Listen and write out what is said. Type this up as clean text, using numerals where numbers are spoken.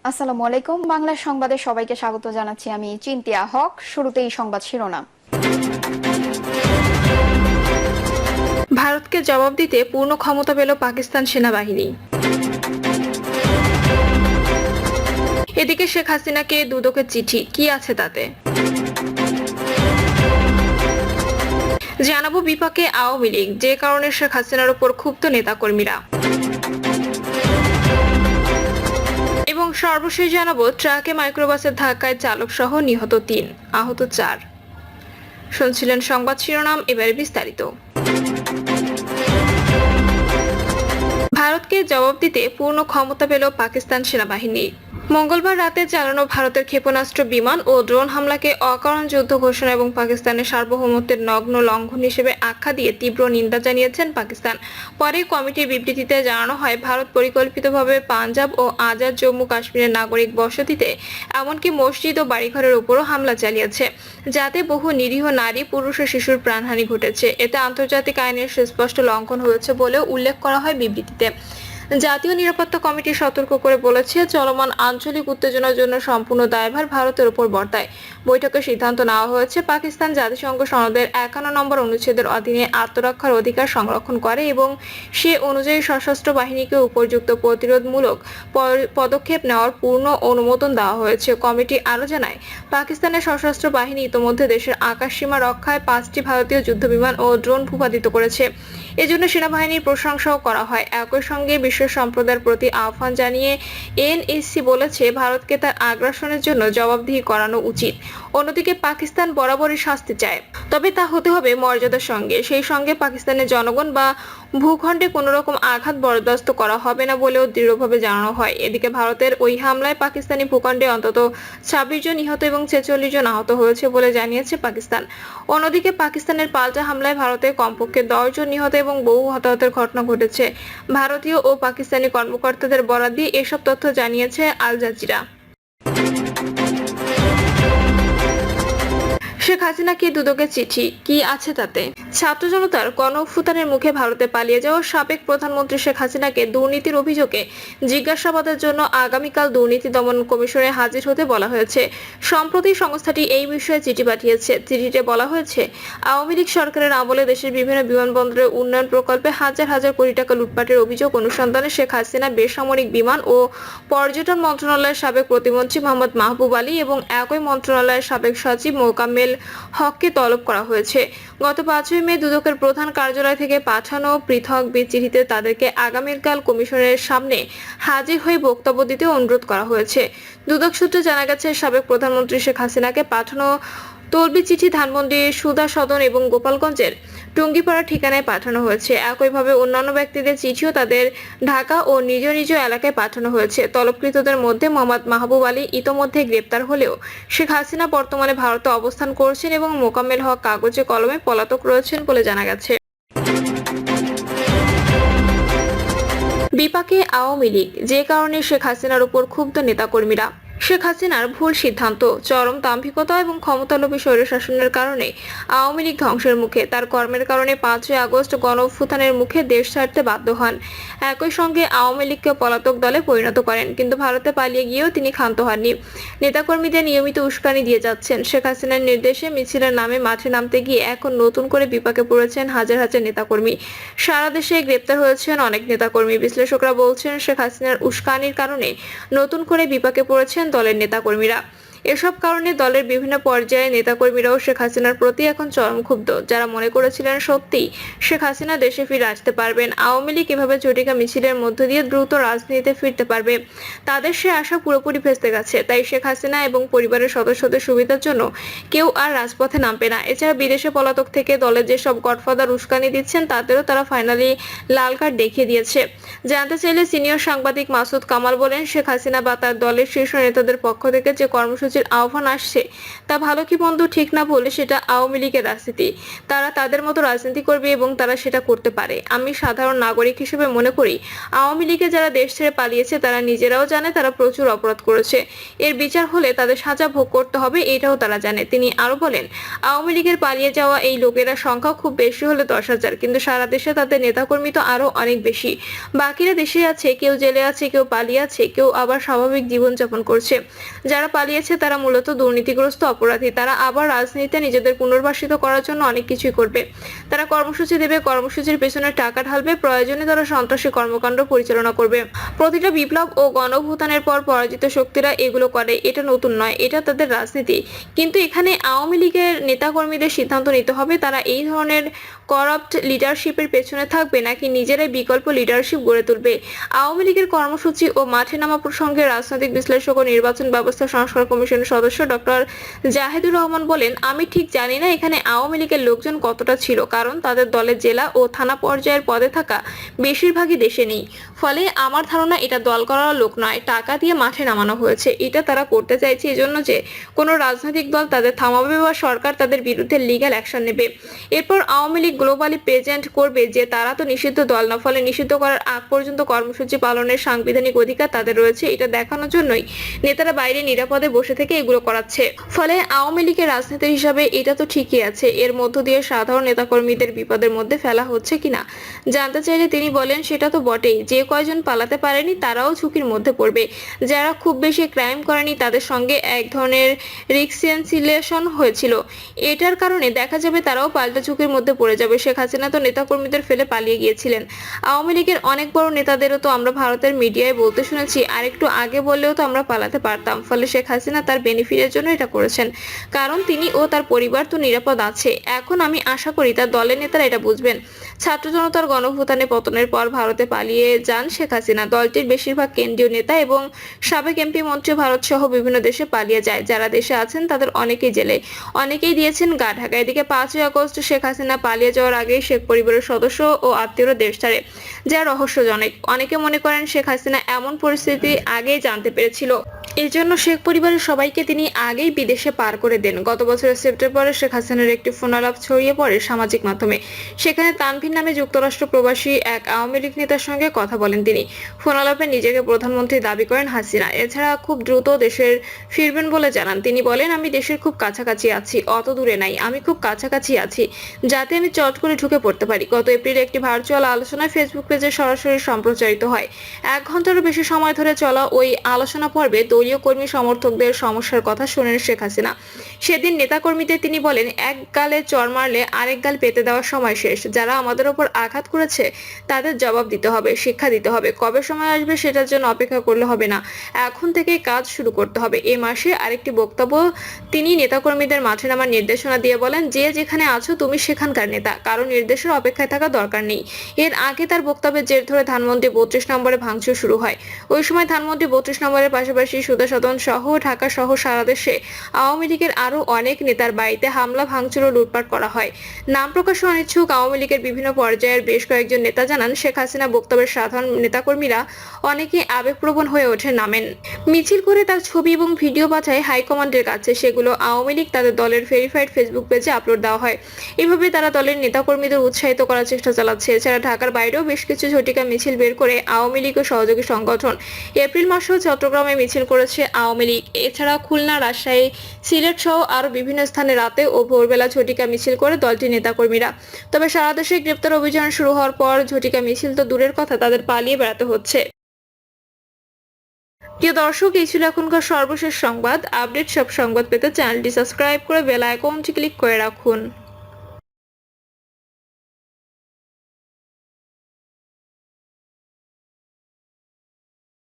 আসসালামু আলাইকুম। বাংলা সংবাদে সবাইকে স্বাগত জানাচ্ছি। আমি চিন্তিয়া হক। শুরুতেই সংবাদ শিরোনাম। ভারতকে জবাব দিতে পূর্ণ ক্ষমতা পেল পাকিস্তান সেনাবাহিনী। এদিকে শেখ হাসিনাকে দুদকের চিঠি, কি আছে তাতে? জানাবো বিপাকে আওয়ামী লীগ, যে কারণে শেখ হাসিনার উপর ক্ষুব্ধ নেতাকর্মীরা। এবং সর্বশেষ জানাবো ট্রাকে মাইক্রোবাসের ধাক্কায় চালক সহ নিহত ৩, আহত ৪। শুনছিলেন সংবাদ শিরোনাম, এবারে বিস্তারিত। ভারতকে জবাব দিতে পূর্ণ ক্ষমতা পেল পাকিস্তান সেনাবাহিনী। মঙ্গলবার রাতে চালানো ভারতের ক্ষেপণাস্ত্র, বিমান ও ড্রোন হামলাকে অকারণ যুদ্ধ ঘোষণা এবং পাকিস্তানের সার্বভৌমত্বের নগ্ন লঙ্ঘন হিসেবে আখ্যা দিয়ে তীব্র নিন্দা জানিয়েছেন পাকিস্তান। পরে কমিটির বিবৃতিতে জানানো হয়, ভারত পরিকল্পিতভাবে পাঞ্জাব ও আজাদ জম্মু কাশ্মীরের নাগরিক বসতিতে, এমনকি মসজিদ ও বাড়িঘরের উপরও হামলা চালিয়েছে, যাতে বহু নিরীহ নারী, পুরুষ ও শিশুর প্রাণহানি ঘটেছে। এতে আন্তর্জাতিক আইনের সুস্পষ্ট লঙ্ঘন হয়েছে বলেও উল্লেখ করা হয় বিবৃতিতে। জাতীয় নিরাপত্তা কমিটি সতর্ক করে বলেছে, চলমান আঞ্চলিক উত্তেজনার জন্য সম্পূর্ণ দায়ভার ভারতের উপর বর্তায়। বৈঠকে সিদ্ধান্ত নেওয়া হয়েছে, পাকিস্তান জাতিসংঘ সনদের ৫১ নম্বর অনুচ্ছেদের অধীনে আত্মরক্ষার অধিকার সংরক্ষণ করে এবং সে অনুযায়ী সশস্ত্র বাহিনীকে উপযুক্ত প্রতিরোধমূলক পদক্ষেপ নেওয়ার পূর্ণ অনুমোদন দেওয়া হয়েছে। কমিটি আরও জানায়, পাকিস্তানের সশস্ত্র বাহিনী ইতোমধ্যে দেশের আকাশসীমা রক্ষায় ৫টি ভারতীয় যুদ্ধবিমান ও ড্রোন ভূপাতিত করেছে। এজন্য সেনাবাহিনীর প্রশংসাও করা হয়। একই সঙ্গে বিশ্ব সম্প্রদায়ের প্রতি আহ্বান জানিয়ে এনএসসি বলেছে, ভারতকে তার আগ্রাসনের জন্য জবাবদিহি করানো উচিত। অন্যদিকে পাকিস্তান বরাবরই শাস্তি চায়, তবে তা হতে হবে মর্যাদার সঙ্গে। সেই সঙ্গে পাকিস্তানের জনগণ বা ভূখণ্ডে কোনো রকম আঘাত বরদাস্ত করা হবে না বলেও দৃঢ়ভাবে জানানো হয়। এদিকে ভারতের ওই হামলায় পাকিস্তানি ভূখণ্ডে অন্তত ২৬ জন নিহত এবং ৪৬ জন আহত হয়েছে বলে জানিয়েছে পাকিস্তান। অন্যদিকে পাকিস্তানের পাল্টা হামলায় ভারতে কমপক্ষে ১০ জন নিহত এবং বহু হতাহতের ঘটনা ঘটেছে। ভারতীয় ও পাকিস্তানি কর্মকর্তাদের বরাত দিয়ে এসব তথ্য জানিয়েছে আল জাজিরা। শেখ হাসিনাকে দুদকের চিঠি, কি আছে তাতে? ছাত্র জনতার গণঅভ্যুত্থানের মুখে ভারতে পালিয়ে যাওয়া সাবেক প্রধানমন্ত্রী শেখ হাসিনাকে দুর্নীতির অভিযোগে জিজ্ঞাসাবাদের জন্য আগামীকাল দুর্নীতি দমন কমিশনে হাজির হতে বলা হয়েছে। সম্প্রতি সংস্থাটি এই বিষয়ে চিঠি পাঠিয়েছে। চিঠিতে বলা হয়েছে, আওয়ামী লীগ সরকারের আমলে দেশের বিভিন্ন বিমানবন্দরের উন্নয়ন প্রকল্পে হাজার হাজার কোটি টাকা লুটপাটের অভিযোগ অনুসন্ধানে শেখ হাসিনা বেসামরিক বিমান ও পর্যটন মন্ত্রণালয়ের সাবেক প্রতিমন্ত্রী মোহাম্মদ মাহবুব আলী এবং একই মন্ত্রণালয়ের সাবেক সচিব মোকাম্মেল হককে তলব করা হয়েছে। গত ৫ই মে দুদকের প্রধান কার্যালয় থেকে পাঠানো পৃথক চিঠিতে তাদেরকে আগামীকাল কমিশনের সামনে হাজির হয়ে বক্তব্য দিতে অনুরোধ করা হয়েছে। দুদক সূত্রে জানা গেছে, সাবেক প্রধানমন্ত্রী শেখ হাসিনাকে পাঠানো তলবি চিঠি ধানমন্ডির সুধা সদন এবং গোপালগঞ্জের টুঙ্গিপাড়া ঠিকানায় পাঠানো হয়েছে। একইভাবে অন্যান্য ব্যক্তিদের চিঠিও তাদের ঢাকা ও নিজ নিজ এলাকায় পাঠানো হয়েছে। তলবকৃতদের মধ্যে মোহাম্মদ মাহবুব আলী ইতোমধ্যে গ্রেপ্তার হলেও শেখ হাসিনা বর্তমানে ভারতে অবস্থান করছেন এবং মোকাম্মেল হক কাগজে কলমে পলাতক রয়েছেন বলে জানা গেছে। বিপাকে আওয়ামী লীগ, যে কারণে শেখ হাসিনার উপর ক্ষুব্ধ নেতাকর্মীরা। শেখ হাসিনার ভুল সিদ্ধান্ত, চরম দাম্ভিকতা এবং ক্ষমতালোভী স্বৈরশাসনের কারণে আওয়ামী লীগ ধ্বংসের মুখে। তার কর্মের কারণে ৫ই আগস্ট গণঅভ্যুত্থানের মুখে দেশ ছাড়তে বাধ্য হন। একই সঙ্গে আওয়ামী লীগকে পলাতক দলে পরিণত করেন, কিন্তু ভারতে পালিয়ে গিয়েও তিনি ক্ষান্ত হননি। নেতাকর্মীদের নিয়মিত উস্কানি দিয়ে যাচ্ছেন। শেখ হাসিনার নির্দেশে মিছিলের নামে মাঠে নামতে গিয়ে এখন নতুন করে বিপাকে পড়েছেন হাজার হাজার নেতাকর্মী। সারা দেশে গ্রেপ্তার হয়েছেন অনেক নেতাকর্মী। বিশ্লেষকরা বলছেন, শেখ হাসিনার উস্কানির কারণে নতুন করে বিপাকে পড়েছেন দলের নেতাকর্মীরা। এসব কারণে দলের বিভিন্ন পর্যায়ে নেতাকর্মীরাও শেখ হাসিনার প্রতি এখন চরম ক্ষুব্ধ। যারা মনে করেছিলেন সত্যিই শেখ হাসিনা দেশে ফিরে আসতে পারবেন, আওয়ামী লীগ এভাবে ঝটিকা মিছিলের মধ্য দিয়ে দ্রুত রাজনীতিতে ফিরতে পারবে, তাদের সে আশা পুরোপুরি ভেস্তে গেছে। তাই শেখ হাসিনা এবং পরিবারের সদস্যদের সুবিধার জন্য কেউ আর রাজপথে নামবে না। এছাড়া বিদেশে পলাতক থেকে দলের যেসব গডফাদার উস্কানি দিচ্ছেন, তাদেরও তারা ফাইনালি লাল কার্ড দেখিয়ে দিয়েছে। জানতে চাইলে সিনিয়র সাংবাদিক মাসুদ কামাল বলেন, শেখ হাসিনা বা তার দলের শীর্ষ নেতাদের পক্ষ থেকে যে কর্মসূচি কর্মসূচির আহ্বান আসছে তা ভালো কি মন্দ ঠিক না বলে সেটা আওয়ামী লীগের রাজনীতি। তারা তাদের মতো রাজনীতি করবে এবং তারা সেটা করতে পারে। আমি সাধারণ নাগরিক হিসেবে মনে করি আওয়ামী লীগে যারা দেশ ছেড়ে পালিয়েছে তারা নিজেরাও জানে তারা প্রচুর অপরাধ করেছে, এর বিচার হলে তাদের সাজা ভোগ করতে হবে এটাও তারা জানে। তিনি আরো বলেন, আওয়ামী লীগের পালিয়ে যাওয়া এই লোকেরা সংখ্যা খুব বেশি হলে 10,000, কিন্তু সারা দেশে তাদের নেতাকর্মী তো আরো অনেক বেশি। বাকিরা দেশে আছে, কেউ জেলে আছে, কেউ পালিয়ে আছে, কেউ আবার স্বাভাবিক জীবনযাপন করছে। যারা পালিয়েছে তারা মূলত দুর্নীতিগ্রস্ত অপরাধী। তারা আবার রাজনীতিতে নিজেদের পুনর্বাসিত করার জন্য অনেক কিছুই করবে। তারা কর্মসূচি দেবে, কর্মসূচির পেছনে টাকা ঢালবে, প্রয়োজনে তারা সন্ত্রাসী কর্মকাণ্ড পরিচালনা করবে। প্রতিটা বিপ্লব ও গণঅভ্যুত্থানের পর পরাজিত শক্তিরা এগুলো করে, এটা নতুন নয়, এটা তাদের রাজনীতি। কিন্তু এখানে আওয়ামী লীগের নেতাকর্মীদের সিদ্ধান্ত নিতে হবে তারা এই ধরনের করাপ্ট লিডারশিপের পেছনে থাকবে নাকি নিজেরাই বিকল্প লিডারশিপ গড়ে তুলবে। আওয়ামী লীগের কর্মসূচি ও মাঠে নামা প্রসঙ্গে রাজনৈতিক বিশ্লেষক ও নির্বাচন ব্যবস্থা সংস্কার কমিশনের সদস্য ডক্টর জাহিদুর রহমান বলেন, আমি ঠিক জানি না এখানে আওয়ামী লীগের লোকজন কতটা ছিল, কারণ তাদের দলের জেলা ও থানা পর্যায়ের পদে থাকা বেশিরভাগই দেশে নেই। ফলে আমার ধারণা এটা দল করার লোক নয়, টাকা দিয়ে মাঠে নামানো হয়েছে। এটা তারা করতে চাইছে এজন্য যে কোনো রাজনৈতিক দল তাদের থামাবে বা সরকার তাদের বিরুদ্ধে লিগ্যাল অ্যাকশন নেবে। এরপর আওয়ামী লীগ গ্লোবালি প্রেজেন্ট করবে যে তারা তো নিষিদ্ধ দল না, ফলে নিষিদ্ধ করার আগ পর্যন্ত কর্মসূচি পালনের সাংবিধানিক অধিকার তাদের রয়েছে। এটা দেখানোর জন্যই নেতারা বাইরে নিরাপদে বসে থেকে এগুলো করাচ্ছে। ফলে আওয়ামী লীগের রাজনীতি হিসাবে এটা তো ঠিকই আছে, এর মধ্য দিয়ে সাধারণ নেতাকর্মীদের বিপদের মধ্যে ফেলা হচ্ছে কিনা জানতে চাইলে তিনি বলেন, সেটা তো বটেই, যে কয়জন পালাতে পারেনি তারাও ঝুঁকির মধ্যে পড়বে। যারা খুব বেশি ক্রাইম করেনি তাদের সঙ্গে এক ধরনের রিকনসিলিয়েশন হয়েছিল, এটার কারণে দেখা যাবে তারাও পাল্টা ঝুঁকির মধ্যে পড়ে যাবে। শেখ হাসিনা তো নেতাকর্মীদের ফেলে পালিয়ে গিয়েছিলেন। আওয়ামী লীগের অনেক বড় নেতাদেরও তো আমরা ভারতের মিডিয়ায় বলতে শুনেছি, আর একটু আগে বললেও তো আমরা পালাতে পারতাম। ফলে শেখ হাসিনা তার বেনিফিটের জন্য এটা করেছেন, কারণ তিনি ও তার পরিবার তো নিরাপদ আছে। এখন আমি আশা করি তার দলের নেতারা এটা বুঝবেন। ছাত্র জনতার গণঅভ্যুত্থানে পতনের পর ভারতে পালিয়ে যান শেখ হাসিনা। দলটির বেশিরভাগ কেন্দ্রীয় নেতা এবং সাবেক এমপি মন্ত্রী ভারত সহ বিভিন্ন দেশে পালিয়ে যায়। যারা দেশে আছেন তাদের অনেকেই জেলে, অনেকেই দিয়েছেন গা ঢাকা। এদিকে 5ই আগস্ট শেখ হাসিনা পালিয়ে যাওয়ার আগেই শেখ পরিবারের সদস্য ও আত্মীয়রা দেশ ছাড়ে, যা রহস্যজনক। অনেকে মনে করেন শেখ হাসিনা এমন পরিস্থিতি আগেই জানতে পেরেছিল, এজন্য শেখ পরিবারের সবাইকে তিনি আগেই বিদেশে পার করে দেন। গত বছরের সেপ্টেম্বরে শেখ হাসিনার একটি ফোনালাপ ছড়িয়ে পড়ে সামাজিক মাধ্যমে। সেখানে তানভীর নামে যুক্তরাষ্ট্র প্রবাসী এক আওয়ামী লীগ নেতার সঙ্গে কথা বলেন তিনি। ফোনালাপে নিজেকে প্রধানমন্ত্রী দাবি করেন হাসিনা। এছাড়া খুব দ্রুত দেশের ফিরবেন বলে জানান। তিনি বলেন, আমি দেশের খুব কাছাকাছি আছি, অত দূরে নাই, আমি খুব কাছাকাছি আছি, যাতে আমি চট করে ঢুকে পড়তে পারি। গত এপ্রিলে একটি ভার্চুয়াল আলোচনায় ফেসবুক পেজে সরাসরি সম্প্রচারিত হয়। 1 ঘন্টারও বেশি সময় ধরে চলা ওই আলোচনা পর্বে দলীয় কর্মী সমর্থকদের সমস্যার কথা শুনেন শেখ হাসিনা। সেদিন নেতাকর্মীদের তিনি বলেন, এক গালে চড় মারলে আরেক গাল পেতে দেওয়ার সময় শেষ। যারা আমাদের ওপর আঘাত করেছে তাদের জবাব দিতে হবে, শিক্ষা দিতে হবে। কবে সময় আসবে সেটার জন্য অপেক্ষা করলে হবে না, এখন থেকে কাজ শুরু করতে হবে। এই মাসে আরেকটি বক্তব্য তিনি নেতাকর্মীদের মাঠে নামার নির্দেশনা দিয়ে বলেন, যে যেখানে আছো তুমি সেখানকার নেতা, কারো নির্দেশের অপেক্ষায় থাকা দরকার নেই। এর আগে তার বক্তব্যের জের ধরে ধানমন্ডি 32 নম্বরে ভাঙচুর শুরু হয়। ওই সময় ধানমন্ডি 32 নম্বরের পাশাপাশি সুধা সদন সহ ঢাকা সহ সারা দেশে আওয়ামী লীগের আরো অনেক নেতার বাড়িতে হামলা, ভাঙচুর ও লুটপাট করা হয়। নাম প্রকাশে অনিচ্ছুক আওয়ামী লীগের বিভিন্ন পর্যায়ের বেশ কয়েকজন নেতা জানান, শেখ হাসিনা বক্তব্যের সাধারণ নেতাকর্মীরা অনেকে আবেগপ্রবণ হয়ে ওঠে, নামেন মিছিল করে তার ছবি এবং ভিডিও পাঠায় হাইকমান্ডের কাছে। সেগুলো আওয়ামী লীগ তাদের দলের ভেরিফাইড ফেসবুক পেজে আপলোড দেওয়া হয়। এভাবে তারা দলের নেতাকর্মীদের উৎসাহিত করার চেষ্টা চালাচ্ছে। এছাড়া ঢাকার বাইরেও বেশ কিছু ঝটিকা মিছিল বের করে আওয়ামী লীগ ও সহযোগী সংগঠন। এপ্রিল মাসেও চট্টগ্রামে মিছিল করেছে আওয়ামী লীগ। এছাড়া খুলনা, রাজশাহী, সিলেট সহ আরো বিভিন্ন স্থানে রাতে ও ভোরবেলা ঝটিকা মিছিল করে দলটির নেতাকর্মীরা। তবে সারা দেশে গ্রেপ্তার অভিযান শুরু হওয়ার পর ঝটিকা মিছিল তো দূরের কথা, তাদের পালিয়ে বেড়াতে হচ্ছে। প্রিয় দর্শক, এই ছিল এখনকার সর্বশেষ সংবাদ। আপডেট সব সংবাদ পেতে চ্যানেলটি সাবস্ক্রাইব করে বেল আইকনটি ক্লিক করে রাখুন।